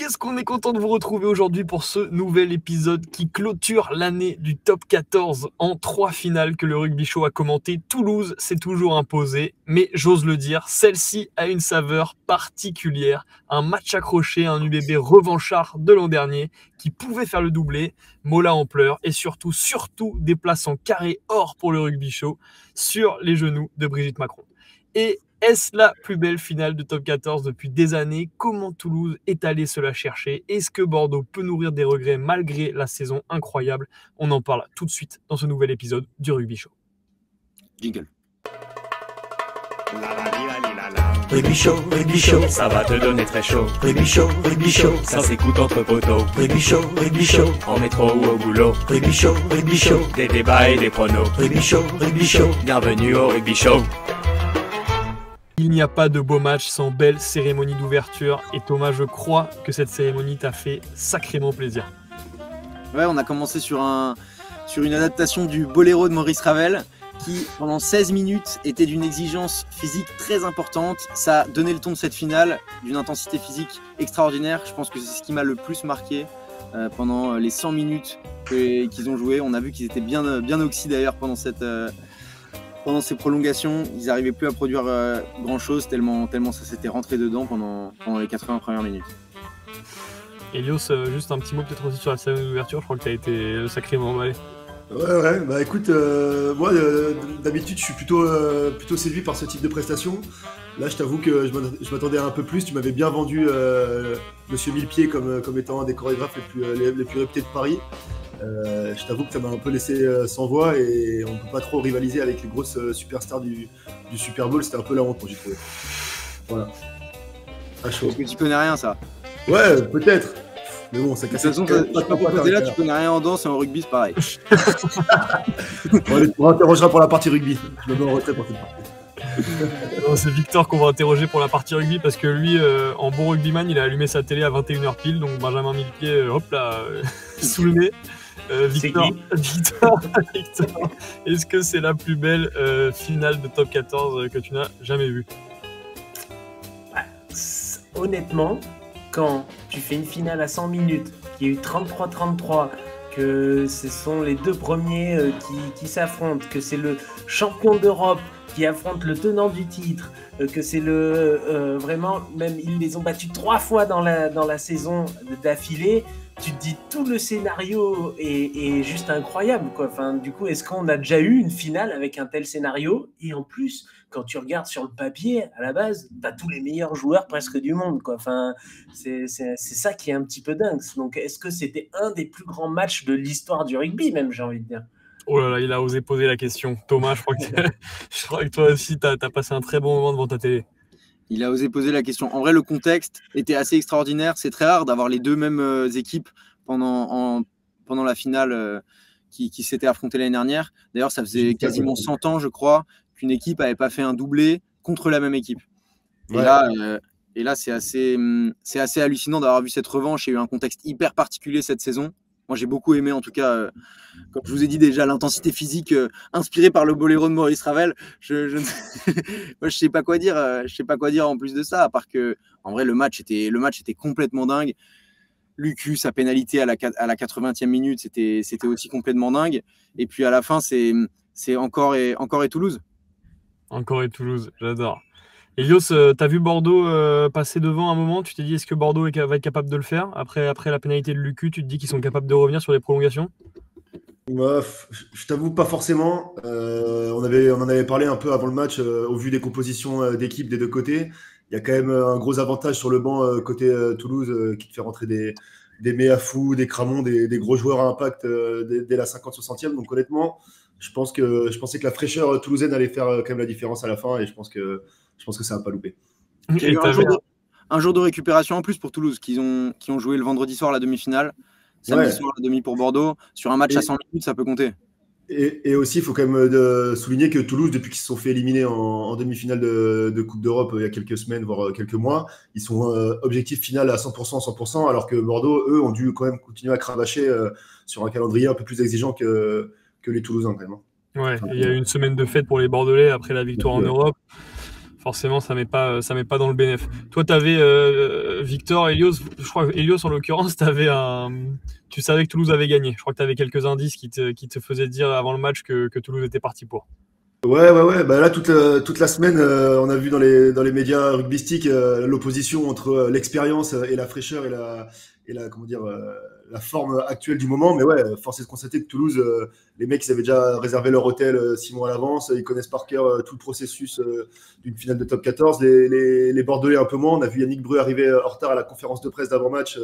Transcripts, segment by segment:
qu'est-ce qu'on est content de vous retrouver aujourd'hui pour ce nouvel épisode qui clôture l'année du top 14 en 3 finales que le Rugby Show a commenté. Toulouse s'est toujours imposé, mais j'ose le dire, celle-ci a une saveur particulière. Un match accroché, un UBB revanchard de l'an dernier qui pouvait faire le doublé, Mola en pleurs et surtout des places en carré or pour le Rugby Show sur les genoux de Brigitte Macron. Et est-ce la plus belle finale de top 14 depuis des années? Comment Toulouse est allé se la chercher? Est-ce que Bordeaux peut nourrir des regrets malgré la saison incroyable? On en parle tout de suite dans ce nouvel épisode du Rugby Show. Jingle. Rugby Show, ça va te donner très chaud. Rugby Show, ça s'écoute entre poteaux. Rugby Show, en métro ou au boulot. Rugby Show, des débats et des pronos. Rugby Show, bienvenue au Rugby Show. Il n'y a pas de beau match sans belle cérémonie d'ouverture. Et Thomas, je crois que cette cérémonie t'a fait sacrément plaisir. Ouais, on a commencé sur une adaptation du Boléro de Maurice Ravel qui, pendant 16 minutes, était d'une exigence physique très importante. Ça a donné le ton de cette finale, d'une intensité physique extraordinaire. Je pense que c'est ce qui m'a le plus marqué pendant les 100 minutes qu'ils ont joué. On a vu qu'ils étaient bien oxy d'ailleurs pendant ces prolongations. Ils n'arrivaient plus à produire grand-chose tellement ça s'était rentré dedans pendant les 80 premières minutes. Elios, juste un petit mot peut-être aussi sur la cérémonie d'ouverture. Je crois que tu as été sacrément emballé. Ouais, bah écoute, moi d'habitude je suis plutôt séduit par ce type de prestation. Là je t'avoue que je m'attendais à un peu plus. Tu m'avais bien vendu Monsieur Millepied comme étant un des chorégraphes les plus réputés de Paris. Je t'avoue que ça m'a un peu laissé sans voix et on ne peut pas trop rivaliser avec les grosses superstars du Super Bowl. C'était un peu la honte, j'ai trouvé. Voilà. À chaud. Parce que tu connais rien, ça. Ouais, peut-être. Mais bon, ça casse. De toute façon, là, tu connais rien en danse et en rugby, c'est pareil. On interrogera pour la partie rugby. Je me mets en retrait pour cette partie. Non, c'est Victor qu'on va interroger pour la partie rugby parce que lui, en bon rugbyman, il a allumé sa télé à 21h pile, donc Benjamin Millepied, hop là, sous le nez. Victor, est-ce que c'est la plus belle finale de top 14 que tu n'as jamais vue? Honnêtement, quand tu fais une finale à 100 minutes, qu'il y a eu 33-33, que ce sont les deux premiers qui s'affrontent, que c'est le champion d'Europe qui affronte le tenant du titre, que c'est vraiment, même ils les ont battus 3 fois dans la saison d'affilée, tu te dis tout le scénario est juste incroyable, quoi. Enfin, du coup, est-ce qu'on a déjà eu une finale avec un tel scénario? Et en plus, quand tu regardes sur le papier, à la base, t'as tous les meilleurs joueurs presque du monde, quoi. Enfin, c'est ça qui est un petit peu dingue. Donc, est-ce que c'était un des plus grands matchs de l'histoire du rugby, même, j'ai envie de dire? Oh là là, il a osé poser la question. Thomas, je crois que toi aussi, t'as passé un très bon moment devant ta télé. Il a osé poser la question. En vrai, le contexte était assez extraordinaire. C'est très rare d'avoir les deux mêmes équipes pendant la finale qui s'était affrontée l'année dernière. D'ailleurs, ça faisait quasiment 100 ans, je crois, qu'une équipe n'avait pas fait un doublé contre la même équipe. Ouais. Et là, c'est assez hallucinant d'avoir vu cette revanche. Il y a eu un contexte hyper particulier cette saison. Moi, j'ai beaucoup aimé, en tout cas, comme je vous ai dit déjà, l'intensité physique inspirée par le Boléro de Maurice Ravel. Moi, je sais pas quoi dire. Je sais pas quoi dire en plus de ça, à part que, en vrai, le match était complètement dingue. Lucu, sa pénalité à la 80e minute, c'était aussi complètement dingue. Et puis à la fin, c'est encore et Toulouse. Encore et Toulouse, j'adore. Elios, t'as vu Bordeaux passer devant un moment, tu t'es dit est-ce que Bordeaux va être capable de le faire après la pénalité de Lucu, tu te dis qu'ils sont capables de revenir sur les prolongations? Je t'avoue pas forcément. On en avait parlé un peu avant le match au vu des compositions d'équipe des deux côtés. Il y a quand même un gros avantage sur le banc côté Toulouse qui te fait rentrer des Méafou, des Cramon, des gros joueurs à impact dès la 50-60e. Donc honnêtement, je pensais que la fraîcheur toulousaine allait faire quand même la différence à la fin et je pense que ça n'a pas loupé. Il y a eu un jour de récupération en plus pour Toulouse qui ont joué le vendredi soir la demi-finale. Samedi soir la demi pour Bordeaux. Sur un match à 100 minutes, ça peut compter. Et aussi, il faut quand même souligner que Toulouse, depuis qu'ils se sont fait éliminer en demi-finale de Coupe d'Europe il y a quelques semaines, voire quelques mois, ils sont objectif final à 100%, alors que Bordeaux, eux, ont dû quand même continuer à cravacher sur un calendrier un peu plus exigeant que les Toulousains, quand même. Ouais, il y a eu une semaine de fête pour les Bordelais après la victoire en Europe. Forcément, ça met pas dans le bénéf. Toi, t'avais Victor, Elios, je crois Elios en l'occurrence, tu savais que Toulouse avait gagné. Je crois que tu avais quelques indices qui te faisaient dire avant le match que Toulouse était parti pour. Ouais. Bah là, toute la semaine, on a vu dans les médias rugbystiques l'opposition entre l'expérience et la fraîcheur et la comment dire la forme actuelle du moment. Mais ouais, force est de constater que Toulouse, les mecs, ils avaient déjà réservé leur hôtel 6 mois à l'avance. Ils connaissent par cœur tout le processus d'une finale de top 14. Les Bordelais un peu moins. On a vu Yannick Breu arriver en retard à la conférence de presse d'avant-match.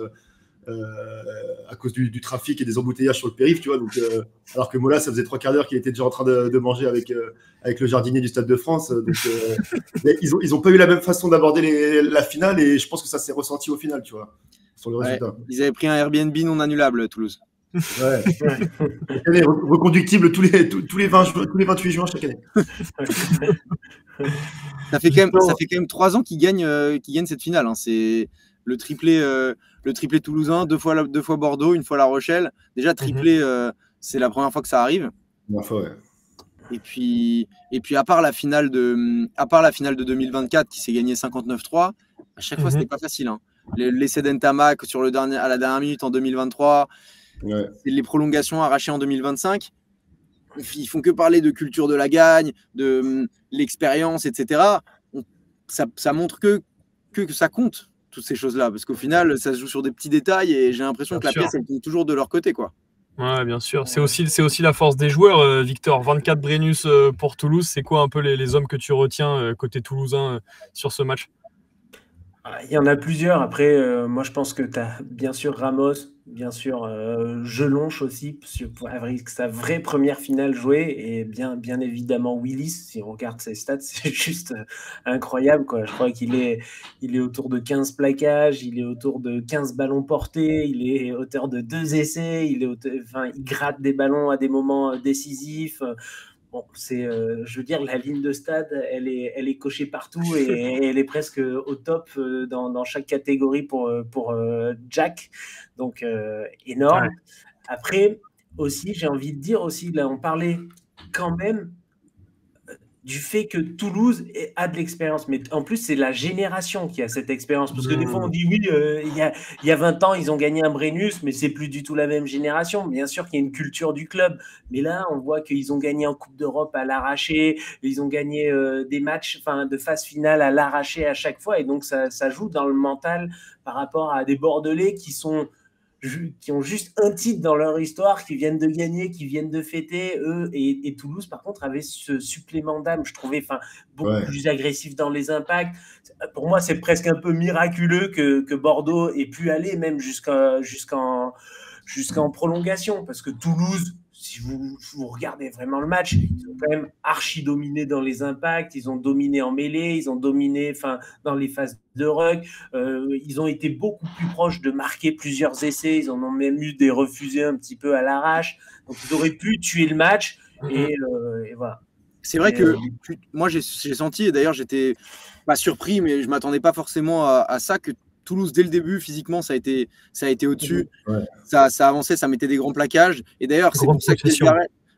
À cause du trafic et des embouteillages sur le périph', tu vois. Donc, alors que Mola, ça faisait 3 quarts d'heure qu'il était déjà en train de manger avec le jardinier du Stade de France. Donc, ils ont pas eu la même façon d'aborder la finale et je pense que ça s'est ressenti au final, tu vois, sur le résultat. Ils avaient pris un Airbnb non annulable, Toulouse. Ouais. Chaque année, reconductible tous les 28 juin chaque année. Ça fait quand même 3 ans qu'ils gagnent cette finale. Hein. C'est le triplé toulousain, 2 fois Bordeaux, 1 fois La Rochelle. Déjà triplé, c'est la première fois que ça arrive. Fois, ouais. Et puis à part la finale de 2024 qui s'est gagnée 59-3, à chaque fois c'était pas facile. Hein. L'essai d'Entamac à la dernière minute en 2023, les prolongations arrachées en 2025. Ils font que parler de culture de la gagne, de l'expérience, etc. Ça montre que ça compte, toutes ces choses-là, parce qu'au final, ça se joue sur des petits détails et j'ai l'impression que la pièce, elle tombe toujours de leur côté, quoi. Ouais, bien sûr. C'est aussi la force des joueurs, Victor. 24 Brennus pour Toulouse. C'est quoi un peu les hommes que tu retiens côté toulousain sur ce match? Il y en a plusieurs. Après, moi, je pense que tu as bien sûr Ramos, bien sûr Jelonche aussi, avec sa vraie première finale jouée, et bien évidemment Willis. Si on regarde ses stats, c'est juste incroyable, quoi. Je crois qu'il est autour de 15 plaquages, il est autour de 15 ballons portés, il est auteur de 2 essais, il gratte des ballons à des moments décisifs. Bon, je veux dire, la ligne de stade, elle est cochée partout et elle est presque au top dans chaque catégorie pour Jack. Donc, énorme. Ouais. Après, aussi, j'ai envie de dire aussi, là, on parlait quand même du fait que Toulouse a de l'expérience. Mais en plus, c'est la génération qui a cette expérience. Parce que des fois, on dit, oui, il y a 20 ans, ils ont gagné un Brennus, mais c'est plus du tout la même génération. Bien sûr qu'il y a une culture du club. Mais là, on voit qu'ils ont gagné en Coupe d'Europe à l'arraché. Ils ont gagné des matchs de phase finale à l'arraché à chaque fois. Et donc, ça joue dans le mental par rapport à des Bordelais qui ont juste un titre dans leur histoire, qui viennent de gagner, qui viennent de fêter, eux, et Toulouse, par contre, avait ce supplément d'âme, je trouvais, beaucoup plus agressif dans les impacts. Pour moi, c'est presque un peu miraculeux que Bordeaux ait pu aller même jusqu'en prolongation, parce que Toulouse, si vous regardez vraiment le match, ils ont quand même archi dominé dans les impacts, ils ont dominé en mêlée, ils ont dominé dans les phases de ruck, ils ont été beaucoup plus proches de marquer plusieurs essais, ils en ont même eu des refusés un petit peu à l'arrache, donc ils auraient pu tuer le match, et voilà. C'est vrai que moi j'ai senti, et d'ailleurs j'étais pas surpris, mais je m'attendais pas forcément à ça, que Toulouse, dès le début, physiquement, ça a été au-dessus. Ouais. Ça avançait, ça mettait des grands plaquages. Et d'ailleurs, c'est pour ça que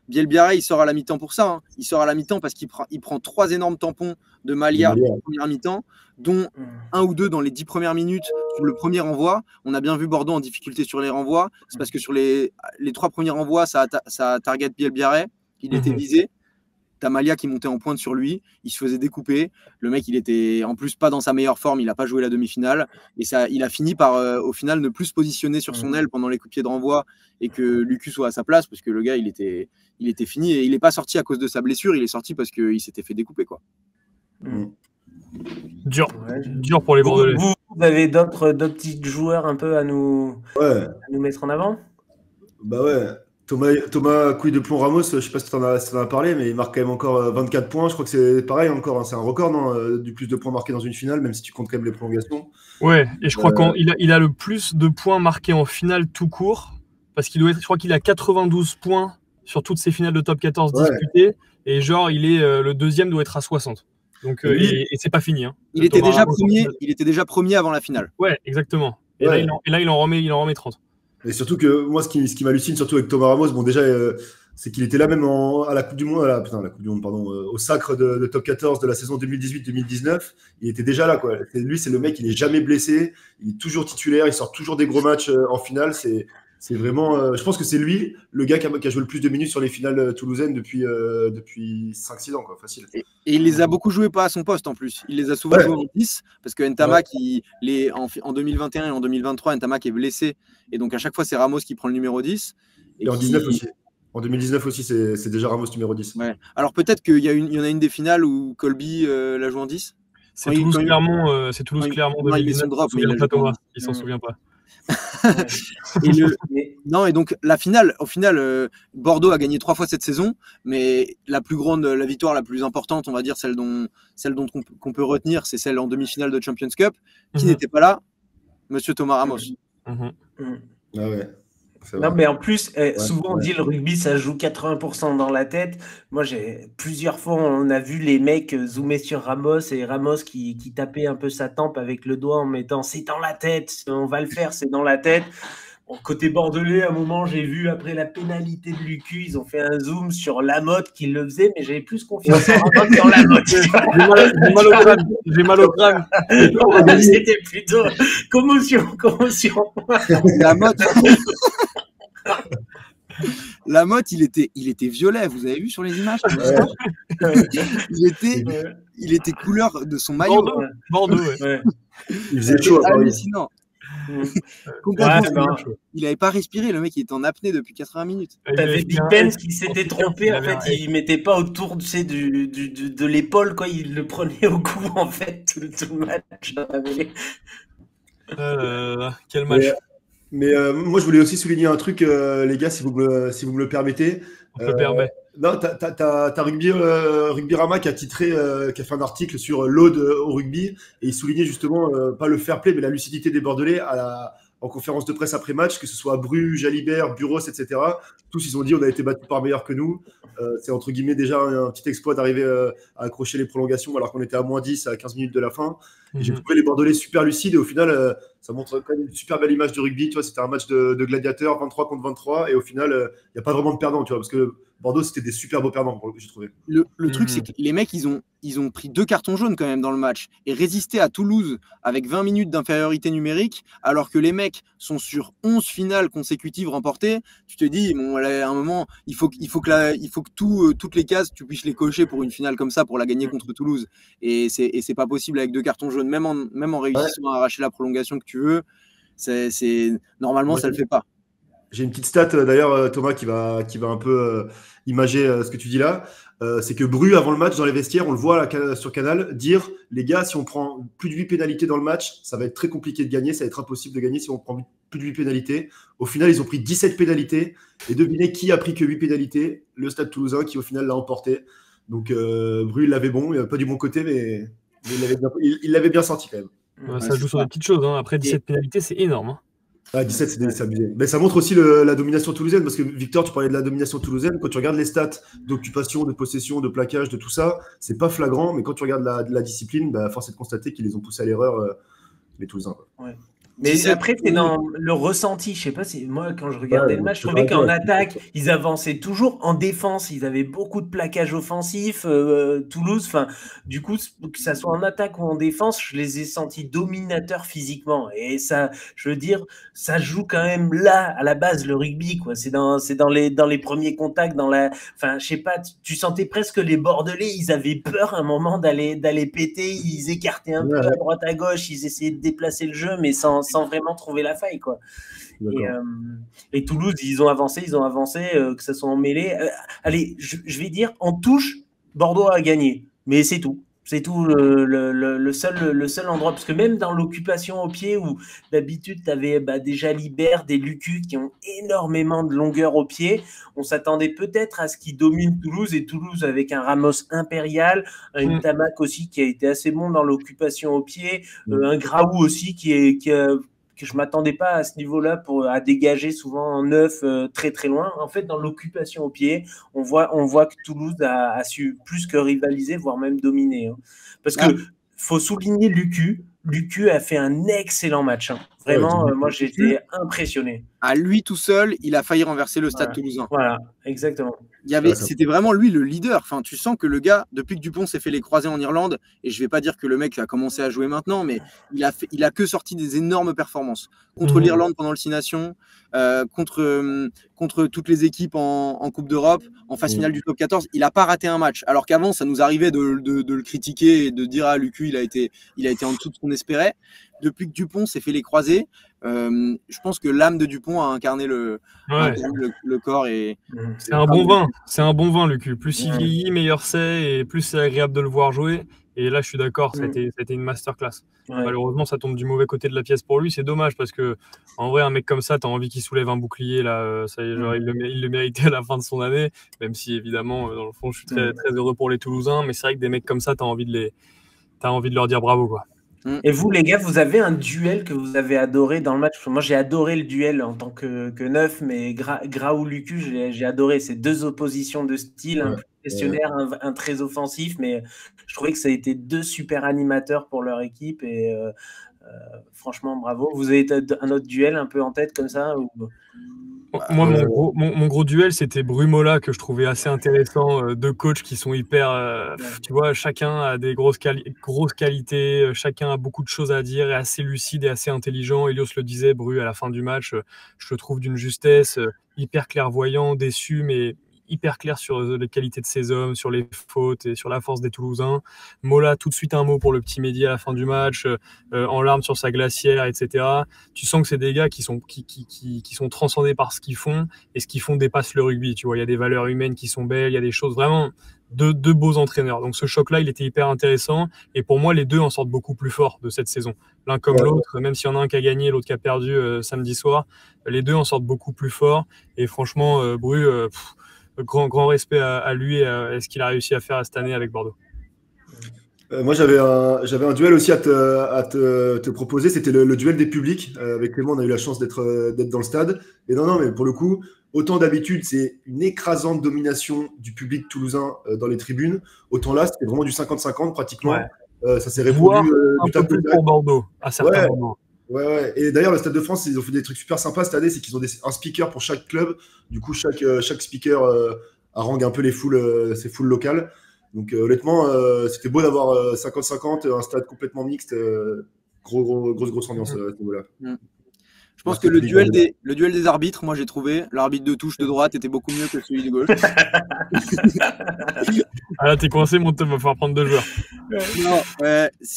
Bielbiarré, il sort à la mi-temps pour ça. Hein. Il sort à la mi-temps parce qu'il prend 3 énormes tampons de Malia en première mi-temps, dont 1 ou 2 dans les 10 premières minutes sur le premier renvoi. On a bien vu Bordeaux en difficulté sur les renvois. C'est parce que sur les 3 premiers renvois, ça target Bielbiaré. Il était visé. T'as Malia qui montait en pointe sur lui, il se faisait découper. Le mec, il était en plus pas dans sa meilleure forme, il n'a pas joué la demi-finale. Et il a fini par, au final, ne plus se positionner sur son aile pendant les coups de pied de renvoi et que Lucas soit à sa place, parce que le gars, il était fini. Et il n'est pas sorti à cause de sa blessure, il est sorti parce qu'il s'était fait découper, quoi. Dur pour les Bordelais. Vous avez d'autres petits joueurs un peu à nous mettre en avant? Bah ouais. Thomas Couille de Plomb Ramos, je ne sais pas si tu en as parlé, mais il marque quand même encore 24 points. Je crois que c'est pareil encore, hein, c'est un record, non, du plus de points marqués dans une finale, même si tu comptes quand même les prolongations. Ouais, et je crois qu'il a le plus de points marqués en finale tout court, parce je crois qu'il a 92 points sur toutes ces finales de top 14 disputées, et genre le deuxième doit être à 60. Donc, et c'est pas fini. Hein. Il était déjà premier avant la finale. Ouais, exactement. Et là, il en remet 30. Et surtout que moi, ce qui m'hallucine, surtout avec Thomas Ramos, bon déjà, c'est qu'il était là même à la Coupe du Monde, la Coupe du Monde, pardon, au sacre de top 14 de la saison 2018-2019. Il était déjà là, quoi. Lui, c'est le mec, il est jamais blessé, il est toujours titulaire, il sort toujours des gros matchs en finale. C'est vraiment, je pense que c'est lui, le gars qui a joué le plus de minutes sur les finales toulousaines depuis 5-6 ans, quoi, facile. Et il les a beaucoup joués pas à son poste en plus. Il les a souvent joués en 10 parce que Ntamak, en 2021 et en 2023, Ntamak est blessé. Et donc à chaque fois, c'est Ramos qui prend le numéro 10. Et en 19 aussi. En 2019 aussi, c'est déjà Ramos numéro 10. Ouais. Alors peut-être qu'il y en a une des finales où Colby l'a joué en 10. C'est Toulouse-Clermont 2019. Il s'en souvient pas. Et donc la finale, au final, Bordeaux a gagné 3 fois cette saison, mais la victoire la plus importante, on va dire celle dont qu'on peut retenir, c'est celle en demi-finale de Champions Cup. Qui n'était pas là? Monsieur Thomas Ramos. Ah ouais. Non, mais en plus, souvent on dit le rugby, ça joue 80% dans la tête. Moi, plusieurs fois, on a vu les mecs zoomer sur Ramos et Ramos qui tapait un peu sa tempe avec le doigt en mettant « c'est dans la tête, on va le faire, c'est dans la tête ». Bon, côté bordelais, à un moment, j'ai vu après la pénalité de Lucu, ils ont fait un zoom sur Lamotte qui le faisait, mais j'avais plus confiance en Ramos qu'en Lamotte. J'ai mal au crâne. C'était plutôt commotion. Lamotte, il était violet, vous avez vu sur les images? Il était couleur de son maillot. Bordeaux, ouais. Il faisait chaud. Hallucinant. Il n'avait pas respiré, le mec, il était en apnée depuis 80 minutes. T'avais Big Ben qui s'était trompé, en fait, il mettait pas autour de l'épaule, quoi, il le prenait au cou, en fait, tout le match. Quel match. Mais moi, je voulais aussi souligner un truc, les gars, si vous me le permettez. On te le permet. Non, t'as Rugby Rama qui a titré, qui a fait un article sur l'ode au rugby, et il soulignait justement pas le fair play, mais la lucidité des Bordelais en conférence de presse après match, que ce soit Bru, Jalibert, Buros, etc. Tous, ils ont dit on a été battus par meilleurs que nous. C'est entre guillemets déjà un petit exploit d'arriver à accrocher les prolongations alors qu'on était à -10 à 15 minutes de la fin. Et j'ai trouvé les Bordelais super lucides et au final, ça montre quand même une super belle image du rugby. Tu vois, c'était un match de gladiateurs, 23 contre 23, et au final, il n'y a pas vraiment de perdants, tu vois, parce que Bordeaux, c'était des super beaux perdants, j'ai trouvé. Le truc, c'est que les mecs, ils ont pris 2 cartons jaunes quand même dans le match et résisté à Toulouse avec 20 minutes d'infériorité numérique, alors que les mecs sont sur 11 finales consécutives remportées. Tu te dis, bon, à un moment, il faut que toutes les cases, tu puisses les cocher pour une finale comme ça, pour la gagner contre Toulouse. Et c'est pas possible avec 2 cartons jaunes, même en réussissant à arracher la prolongation que tu veux. Normalement, ça le fait pas. J'ai une petite stat d'ailleurs, Thomas, qui va un peu imager ce que tu dis là. C'est que Bru, avant le match, dans les vestiaires, on le voit sur Canal, dire les gars, si on prend plus de 8 pénalités dans le match, ça va être très compliqué de gagner, ça va être impossible de gagner si on prend plus de 8 pénalités. Au final, ils ont pris 17 pénalités. Et devinez qui a pris que 8 pénalités? Le Stade Toulousain, qui au final l'a emporté. Donc Bru, il l'avait bon, pas du bon côté, mais il l'avait bien senti quand même. Ça joue sur des petites choses. Après 17 pénalités, c'est énorme. 17, c'est abusé. Mais ça montre aussi la domination toulousaine, parce que Victor, tu parlais de la domination toulousaine. Quand tu regardes les stats d'occupation, de possession, de plaquage, de tout ça, c'est pas flagrant, mais quand tu regardes la discipline, force est de constater qu'ils les ont poussés à l'erreur, les Toulousains. Ouais. Mais après, c'est dans le ressenti. Je sais pas si moi, quand je regardais le match, je trouvais qu'en attaque, ils avançaient toujours. En défense, ils avaient beaucoup de plaquages offensifs. Toulouse, enfin, du coup, que ça soit en attaque ou en défense, je les ai sentis dominateurs physiquement. Et ça, je veux dire, ça joue quand même là, à la base, le rugby, quoi. C'est dans les premiers contacts, enfin, je sais pas, tu sentais presque les Bordelais, ils avaient peur à un moment d'aller péter. Ils écartaient un peu à droite à gauche, ils essayaient de déplacer le jeu, mais sans vraiment trouver la faille, quoi. Et Toulouse, ils ont avancé, que ça soit en mêlée. Allez, je vais dire, en touche, Bordeaux a gagné, mais c'est tout. C'est tout le seul endroit, parce que même dans l'occupation au pied, où d'habitude tu avais des Jalibert, des Lucu qui ont énormément de longueur au pied, on s'attendait peut-être à ce qu'ils dominent Toulouse, et Toulouse avec un Ramos impérial, un Ntamak aussi qui a été assez bon dans l'occupation au pied, un Graou aussi que je ne m'attendais pas à ce niveau-là à dégager souvent en neuf très très loin. En fait, dans l'occupation au pied, on voit que Toulouse a su plus que rivaliser, voire même dominer. Parce que faut souligner Lucu. Lucu a fait un excellent match. Vraiment, Ouais, moi, j'étais impressionné. À lui tout seul, il a failli renverser le Stade Voilà. Toulousain. Voilà, exactement. C'était vraiment lui le leader. Enfin, tu sens que le gars, depuis que Dupont s'est fait les croisés en Irlande, et je vais pas dire que le mec a commencé à jouer maintenant, mais il a que sorti des énormes performances contre l'Irlande pendant le Six Nations, contre toutes les équipes en Coupe d'Europe, en phase finale du top 14. Il a pas raté un match. Alors qu'avant, ça nous arrivait de le critiquer et de dire à Lucu, il a été en dessous de ce qu'on espérait. Depuis que Dupont s'est fait les croisés, je pense que l'âme de Dupont a incarné le corps et c'est un bon vin. C'est un bon vin, Lucu. Plus il vieillit, meilleur c'est et plus c'est agréable de le voir jouer. Et là, je suis d'accord, ça a été une masterclass. Ouais. Malheureusement, ça tombe du mauvais côté de la pièce pour lui. C'est dommage parce que, en vrai, un mec comme ça, t'as envie qu'il soulève un bouclier. Là, ça y est, genre, il le méritait à la fin de son année. Même si, évidemment, dans le fond, je suis très, très heureux pour les Toulousains. Mais c'est vrai que des mecs comme ça, t'as envie de leur dire bravo, quoi. Et vous, les gars, vous avez un duel que vous avez adoré dans le match? Moi, j'ai adoré le duel en tant que neuf, mais Graou Lucu, j'ai adoré ces deux oppositions de style, un questionnaire, un très offensif, mais je trouvais que ça a été deux super animateurs pour leur équipe et franchement, bravo. Vous avez un autre duel un peu en tête comme ça ou... Moi, mon gros duel, c'était Brumola, que je trouvais assez intéressant. Deux coachs qui sont hyper... tu vois, chacun a des grosses qualités, chacun a beaucoup de choses à dire, est assez lucide et assez intelligent. Elios le disait, Bru, à la fin du match, je le trouve d'une justesse, hyper clairvoyant, déçu, mais hyper clair sur les qualités de ses hommes, sur les fautes et sur la force des Toulousains. Mola, tout de suite un mot pour le petit Mehdi à la fin du match, en larmes sur sa glacière, etc. Tu sens que c'est des gars qui sont transcendés par ce qu'ils font, et ce qu'ils font dépasse le rugby. Tu vois, il y a des valeurs humaines qui sont belles, il y a des choses vraiment... Deux beaux entraîneurs. Donc ce choc-là, il était hyper intéressant. Et pour moi, les deux en sortent beaucoup plus forts de cette saison. L'un comme l'autre, même s'il y en a un qui a gagné, l'autre qui a perdu samedi soir, les deux en sortent beaucoup plus forts. Et franchement, Bru... grand respect à lui et à ce qu'il a réussi à faire cette année avec Bordeaux. Moi, j'avais un duel aussi à te proposer. C'était le duel des publics. Avec Clément, on a eu la chance d'être dans le stade. Et non, mais pour le coup, autant d'habitude, c'est une écrasante domination du public toulousain dans les tribunes. Autant là, c'était vraiment du 50-50 pratiquement. Ouais. Ça s'est répondu un peu plus pour Bordeaux à certains moments. Ouais. Et d'ailleurs, le Stade de France, ils ont fait des trucs super sympas cette année, c'est qu'ils ont un speaker pour chaque club. Du coup, chaque speaker harangue un peu ces foules locales. Donc honnêtement, c'était beau d'avoir 50-50, un stade complètement mixte, grosse ambiance à ce niveau-là. Je pense que le duel des arbitres, moi j'ai trouvé, l'arbitre de touche de droite était beaucoup mieux que celui de gauche. Ah là, t'es coincé, mon Tom, va falloir prendre 2 joueurs. Non,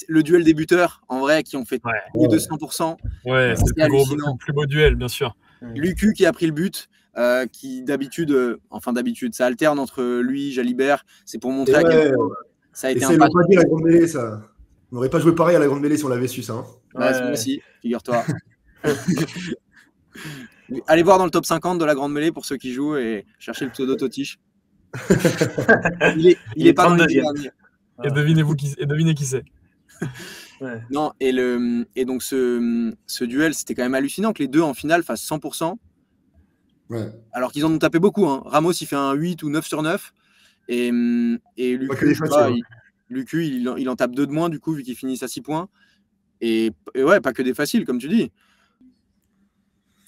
le duel des buteurs, en vrai, qui ont fait plus de 100%. Ouais, c'est le plus beau duel, bien sûr. Lucu qui a pris le but, qui d'habitude, ça alterne entre lui, Jalibert. C'est pour montrer à quel point ça a été un match. La grande mêlée, ça. On n'aurait pas joué pareil à la grande mêlée si on l'avait su, ça. Hein. Moi aussi, figure-toi. Allez voir dans le top 50 de la grande mêlée pour ceux qui jouent et chercher le pseudo Totiche. il est pas dans les derniers. Et devinez qui c'est. Non, et donc ce duel, c'était quand même hallucinant que les deux en finale fassent 100%. Ouais. Alors qu'ils en ont tapé beaucoup. Hein. Ramos, il fait un 8 ou 9 sur 9. Et Lucu, il en tape 2 de moins, du coup, vu qu'il finissent à 6 points. Et ouais, pas que des faciles, comme tu dis.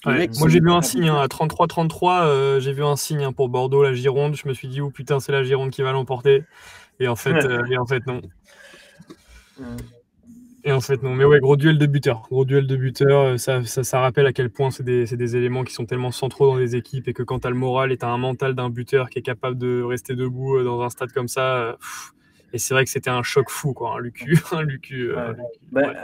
Ouais, moi j'ai vu un signe à 33-33, j'ai vu un signe pour Bordeaux, la Gironde. Je me suis dit, oh putain, c'est la Gironde qui va l'emporter. Et en fait, non. Et en fait, non. Mais ouais, gros duel de buteurs. Ça rappelle à quel point c'est des éléments qui sont tellement centraux dans les équipes et que quand tu as le moral et tu as un mental d'un buteur qui est capable de rester debout dans un stade comme ça. Et c'est vrai que c'était un choc fou, quoi, un Lucu.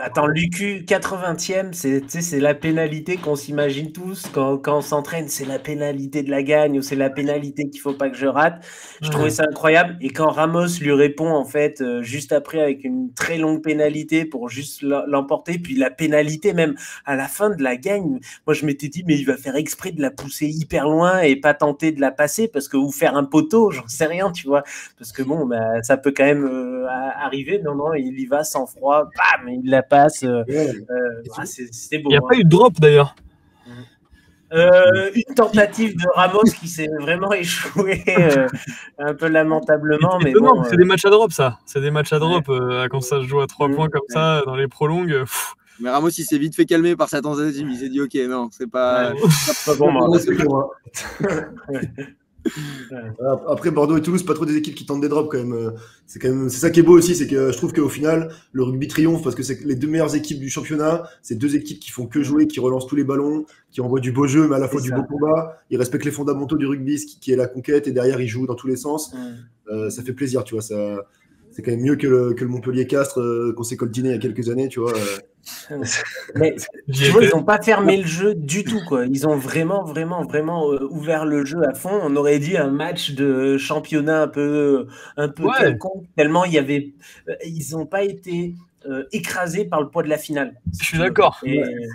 Attends, Lucu, 80e, c'est la pénalité qu'on s'imagine tous quand on s'entraîne. C'est la pénalité de la gagne ou c'est la pénalité qu'il ne faut pas que je rate. Je trouvais ça incroyable. Et quand Ramos lui répond, en fait, juste après, avec une très longue pénalité pour juste l'emporter, puis la pénalité, même à la fin de la gagne, moi, je m'étais dit, mais il va faire exprès de la pousser hyper loin et pas tenter de la passer ou faire un poteau, j'en sais rien, tu vois. Parce que bon, ça peut quand même arriver. Non, il y va sans froid, bam, il la passe. C'était beau. Il n'y a pas eu de drop d'ailleurs. Une tentative de Ramos qui s'est vraiment échouée un peu lamentablement. Mais bon, c'est des matchs à drop, ça. C'est des matchs à drop quand ça se joue à 3 points comme ça dans les prolongues. Mais Ramos, il s'est vite fait calmer par sa tentative. Il s'est dit, ok, non, c'est pas. Pas pour moi. C'est pour moi. Après, Bordeaux et Toulouse, pas trop des équipes qui tentent des drops quand même. C'est ça qui est beau aussi, c'est que je trouve qu'au final, le rugby triomphe parce que c'est les deux meilleures équipes du championnat. C'est deux équipes qui font que jouer, qui relancent tous les ballons, qui envoient du beau jeu, mais à la fois du beau combat. Ils respectent les fondamentaux du rugby, qui est la conquête, et derrière, ils jouent dans tous les sens. Ça fait plaisir, tu vois. C'est quand même mieux que le Montpellier-Castres qu'on s'est coltiné il y a quelques années, tu vois. Mais tu vois, ils n'ont pas fermé le jeu du tout, quoi. Ils ont vraiment ouvert le jeu à fond. On aurait dit un match de championnat un peu quelconque, tellement ils n'ont pas été écrasés par le poids de la finale. Je suis d'accord.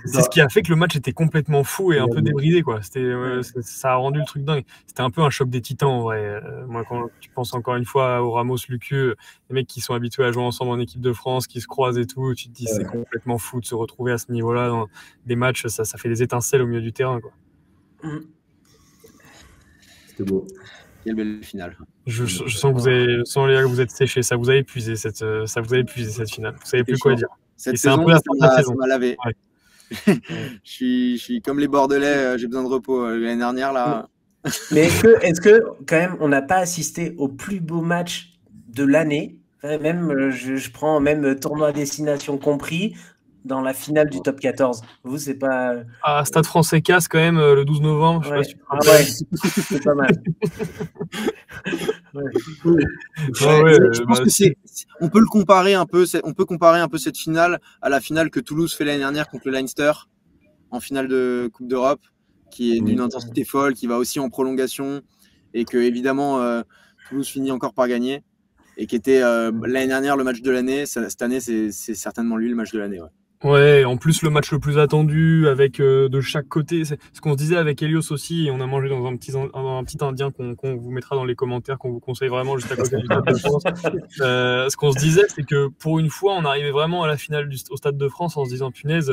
C'est ce qui a fait que le match était complètement fou et un peu débridé, quoi. Ça a rendu le truc dingue. C'était un peu un choc des titans, en vrai. Moi, quand tu penses encore une fois au Ramos, Lucu, les mecs qui sont habitués à jouer ensemble en équipe de France, qui se croisent et tout, tu te dis c'est complètement fou de se retrouver à ce niveau-là dans des matchs. Ça fait des étincelles au milieu du terrain, quoi. C'était beau. Quelle belle finale. Je sens que les gars, vous êtes séchés. Ça vous a épuisé cette finale. Vous savez plus quoi dire. Cette saison, ça m'a lavé. Ouais. je suis comme les Bordelais, j'ai besoin de repos. L'année dernière, là. Mais est-ce que quand même, on n'a pas assisté au plus beau match de l'année, même je prends même tournoi à destination compris, dans la finale du top 14. Vous, c'est pas... Stade français casse quand même le 12 novembre. Je sais pas si c'est pas mal. Je pense que on peut comparer un peu cette finale à la finale que Toulouse fait l'année dernière contre le Leinster en finale de Coupe d'Europe, qui est d'une intensité folle, qui va aussi en prolongation, et que évidemment Toulouse finit encore par gagner, et qui était l'année dernière le match de l'année. Cette année, c'est certainement lui le match de l'année. Ouais, en plus le match le plus attendu avec de chaque côté, c'est ce qu'on se disait avec Helios aussi, et on a mangé dans un petit indien qu'on vous mettra dans les commentaires, qu'on vous conseille vraiment juste à côté du Stade de France. Ce qu'on se disait, c'est que pour une fois, on arrivait vraiment à la finale au Stade de France en se disant punaise,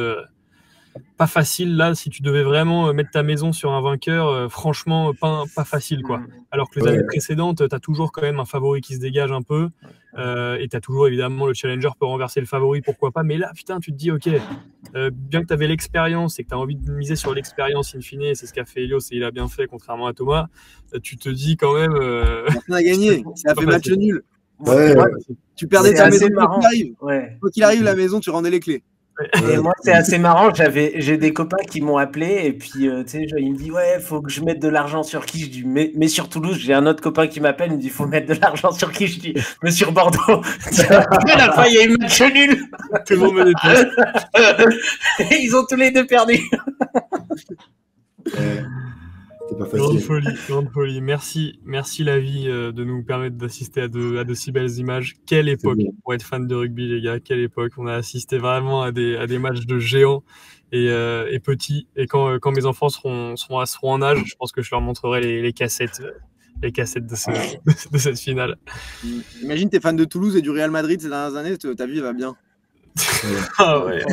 pas facile là, si tu devais vraiment mettre ta maison sur un vainqueur, franchement pas facile, quoi. Alors que les années précédentes, tu as toujours quand même un favori qui se dégage un peu, et tu as toujours évidemment le challenger peut renverser le favori, pourquoi pas, mais là putain tu te dis ok, bien que tu avais l'expérience et que tu as envie de miser sur l'expérience in fine, et c'est ce qu'a fait Helios et il a bien fait contrairement à Thomas, tu te dis quand même on a gagné, ça a fait match nul. Tu perdais ta maison quoi qu'il arrive, la maison tu rendais les clés. Et moi, c'est assez marrant. J'ai des copains qui m'ont appelé et puis, tu sais, il me dit ouais, faut que je mette de l'argent sur qui. Je dis mais sur Toulouse. J'ai un autre copain qui m'appelle, il me dit faut mettre de l'argent sur qui. Je dis mais sur Bordeaux. À la fin, il y a eu match nul. Tout le monde me déteste. Ils ont tous les deux perdu. Pas facile. Grande folie. Merci la vie de nous permettre d'assister à de si belles images. Quelle époque pour être fan de rugby, les gars. Quelle époque. On a assisté vraiment à des matchs de géants et petits. Et quand mes enfants seront en âge, je pense que je leur montrerai les cassettes. Les cassettes de cette finale. Imagine, t'es fan de Toulouse et du Real Madrid ces dernières années, ta vie va bien. Ouais.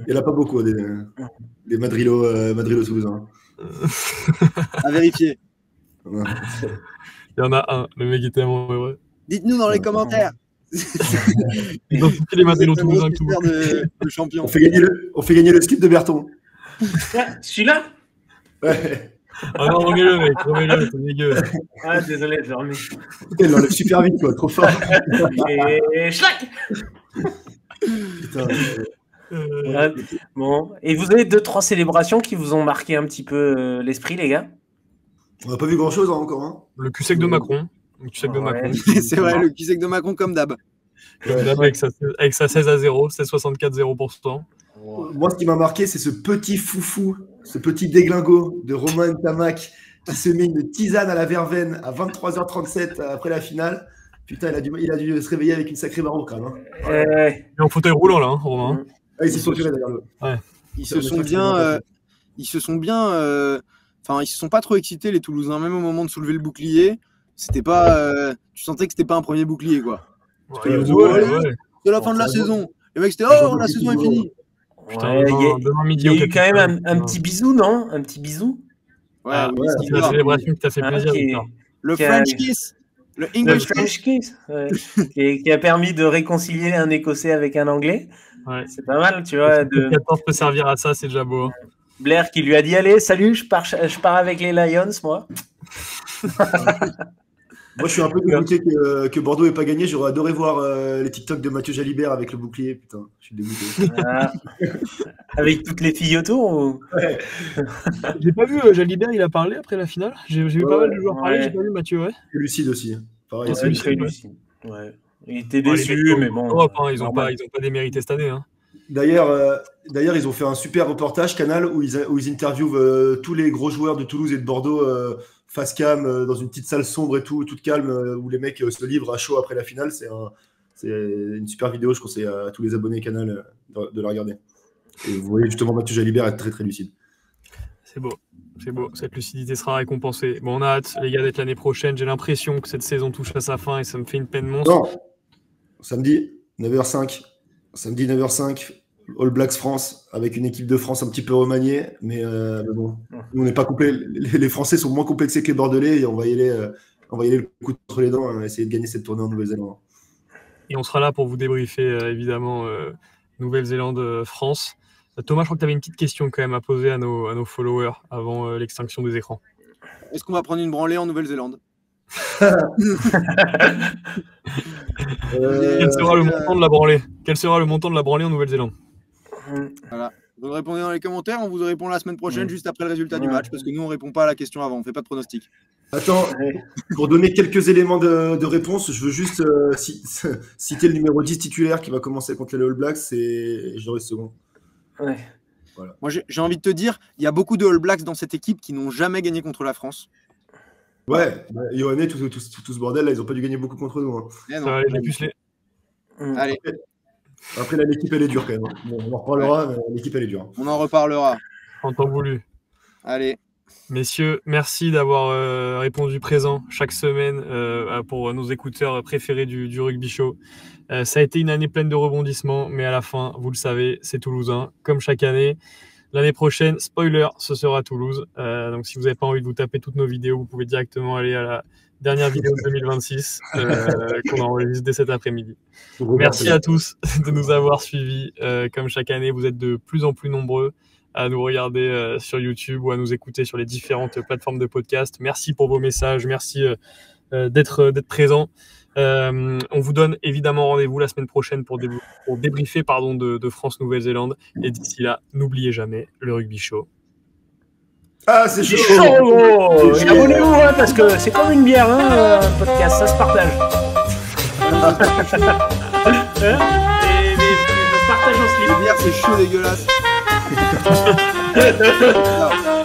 Il n'y en a pas beaucoup, des Madrilo toulousains. À vérifier. Il y en a un, le mec est tellement heureux. Dites-nous dans les commentaires. Les Madrilo toulousains de champion. On fait gagner le skip de Berton. Celui-là? Ouais. Ah non, remets-le, mec, remets-le, c'est dégueu. Ah, désolé, je remets. Il l'enlève super vite, quoi, trop fort. Et schlac. Putain. Bon, et vous avez 2-3 célébrations qui vous ont marqué un petit peu l'esprit, les gars? On n'a pas vu grand-chose encore. Hein. Le cul sec de Macron. C'est vrai, le cul sec de Macron comme d'hab. Comme d'hab avec sa 16-0, 16,64%. Moi, ce qui m'a marqué, c'est ce petit foufou, ce petit déglingo de Romain Ntamak qui se met une tisane à la verveine à 23h37 après la finale. Putain, il a dû se réveiller avec une sacrée barre au crâne. Hein. Il est en fauteuil roulant, là, Romain. Ils s'y sont tirés d'ailleurs. Ils se sont pas trop excités, les Toulousains, même au moment de soulever le bouclier. C'était pas. Tu sentais que c'était pas un premier bouclier, quoi. C'est la fin de la saison. Les mecs, c'était la saison est finie. Putain, il y a eu quand même un petit bisou, non? Un petit bisou. C'est la célébration qui t'a fait plaisir. Le French kiss. Le Le English French kiss, ouais. qui a permis de réconcilier un Écossais avec un Anglais. Ouais. C'est pas mal, tu vois. Le 14 peut servir à ça, c'est déjà beau. Hein. Blair qui lui a dit allez, salut, je pars avec les Lions, moi. Moi, je suis un peu dégoûté que Bordeaux n'ait pas gagné. J'aurais adoré voir les TikTok de Mathieu Jalibert avec le bouclier. Putain, je suis dégoûté. Ah. Avec toutes les filles autour ou... J'ai pas vu Jalibert, il a parlé après la finale. J'ai vu pas mal de joueurs parler, j'ai pas vu Mathieu, ouais. Et Lucide aussi. Pareil, Ouais, très lucide. Ouais. Il était déçu, mais bon. Europe, hein, ils ont pas démérité cette année. Hein. D'ailleurs, ils ont fait un super reportage Canal où ils interviewent tous les gros joueurs de Toulouse et de Bordeaux face cam dans une petite salle sombre et tout, toute calme où les mecs se livrent à chaud après la finale. C'est une super vidéo, je conseille à tous les abonnés Canal de la regarder. Et vous voyez justement Mathieu Jalibert être très très lucide. C'est beau. C'est beau, cette lucidité sera récompensée. Bon, on a hâte, les gars, d'être l'année prochaine. J'ai l'impression que cette saison touche à sa fin et ça me fait une peine monstre. Non, samedi 9h05. Samedi 9h05, All Blacks France, avec une équipe de France un petit peu remaniée. Mais bon, nous, on n'est pas complet. Les Français sont moins complexés que les Bordelais et on va y aller le coup entre les dents, essayer de gagner cette tournée en Nouvelle-Zélande. Et on sera là pour vous débriefer, évidemment, Nouvelle-Zélande-France. Thomas, je crois que tu avais une petite question quand même à poser à nos followers avant l'extinction des écrans. Est-ce qu'on va prendre une branlée en Nouvelle-Zélande? Quel sera le montant de la branlée? Quel sera le montant de la branlée en Nouvelle-Zélande? Voilà. Vous répondez dans les commentaires, on vous répond la semaine prochaine, juste après le résultat du match, parce que nous, on répond pas à la question avant, on fait pas de pronostic. Attends, pour donner quelques éléments de réponse, je veux juste citer le numéro 10 titulaire qui va commencer contre les All Blacks, c'est Joris Second. Ouais. Voilà. Moi, j'ai envie de te dire, il y a beaucoup de All Blacks dans cette équipe qui n'ont jamais gagné contre la France. Ouais, Yohanné, tout ce bordel, là, ils n'ont pas dû gagner beaucoup contre nous. Hein. Eh non. Ça va aller puceler. Allez. Après, là, l'équipe, elle est dure quand même. Bon, on en reparlera, mais l'équipe, elle est dure. On en reparlera. En temps voulu. Allez. Messieurs, merci d'avoir répondu présent chaque semaine pour nos écouteurs préférés du Rugby Show. Ça a été une année pleine de rebondissements, mais à la fin, vous le savez, c'est toulousain, comme chaque année. L'année prochaine, spoiler, ce sera Toulouse. Donc si vous n'avez pas envie de vous taper toutes nos vidéos, vous pouvez directement aller à la dernière vidéo de 2026 qu'on enregistre dès cet après-midi. Merci à tous de nous avoir suivis. Comme chaque année, vous êtes de plus en plus nombreux à nous regarder sur YouTube ou à nous écouter sur les différentes plateformes de podcast. Merci pour vos messages, merci d'être présents. On vous donne évidemment rendez-vous la semaine prochaine pour débriefer de France-Nouvelle-Zélande. Et d'ici là, n'oubliez jamais le Rugby Show. Ah, c'est chaud! Et abonnez-vous, hein, parce que c'est comme une bière, hein, un podcast, ça se partage. Et le partage en slip. Hier, c'est chaud dégueulasse. Non.